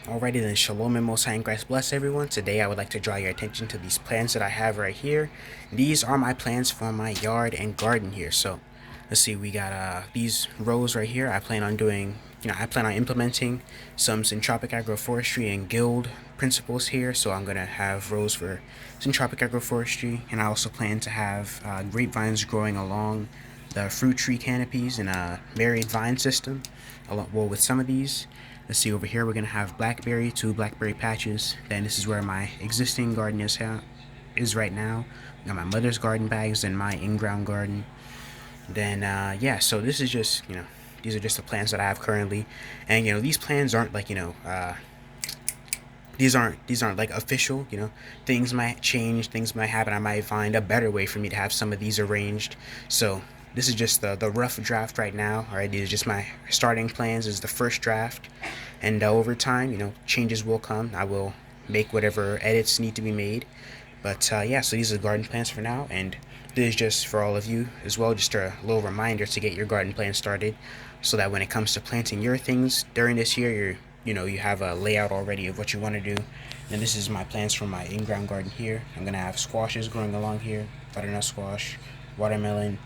Alrighty then, Shalom and Most High in Christ bless everyone. Today I would like to draw your attention to these plants that I have right here. These are my plants for my yard and garden here. So let's see, we got these rows right here. I plan on doing, I plan on implementing some Syntropic agroforestry and guild principles here. So I'm gonna have rows for Syntropic agroforestry, and I also plan to have grapevines growing along the fruit tree canopies in a varied vine system. Well, with some of these, let's see, over here we're gonna have blackberry, 2 blackberry patches. Then this is where my existing garden is right now. Got my mother's garden bags and my in-ground garden. Then yeah, so this is just, these are just the plants that I have currently. And these plans aren't like, these aren't like official. Things might change, things might happen. I might find a better way for me to have some of these arranged. So this is just the rough draft right now. All right, these are just my starting plans. This is the first draft, and over time, changes will come. I will make whatever edits need to be made. But yeah, so these are the garden plans for now, and this is just for all of you as well, just a little reminder to get your garden plan started, so that when it comes to planting your things during this year, you have a layout already of what you want to do. And this is my plans for my in-ground garden here. I'm gonna have squashes growing along here, butternut squash, watermelon,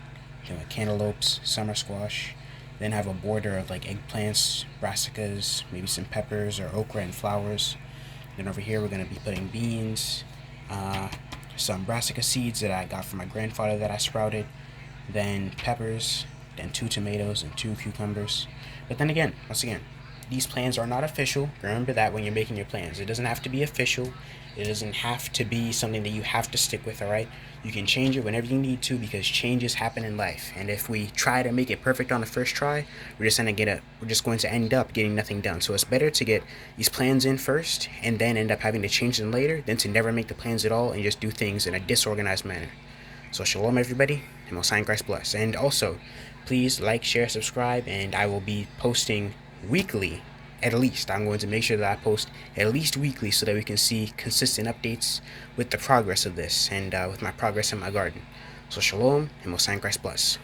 cantaloupes, summer squash. Then have a border of like eggplants, brassicas, maybe some peppers or okra and flowers. Then over here we're gonna be putting beans, some brassica seeds that I got from my grandfather that I sprouted, then peppers, then 2 tomatoes and 2 cucumbers. But then again, once again, these plans are not official. Remember that when you're making your plans. It doesn't have to be official. It doesn't have to be something that you have to stick with, alright? You can change it whenever you need to, because changes happen in life. And if we try to make it perfect on the first try, we're just going to end up getting nothing done. So it's better to get these plans in first and then end up having to change them later than to never make the plans at all and just do things in a disorganized manner. So shalom everybody, and Most High in Christ bless. And also, please like, share, subscribe, and I will be posting weekly. At least I'm going to make sure that I post at least weekly, so that we can see consistent updates with the progress of this and with my progress in my garden. So shalom and Most High in Christ bless.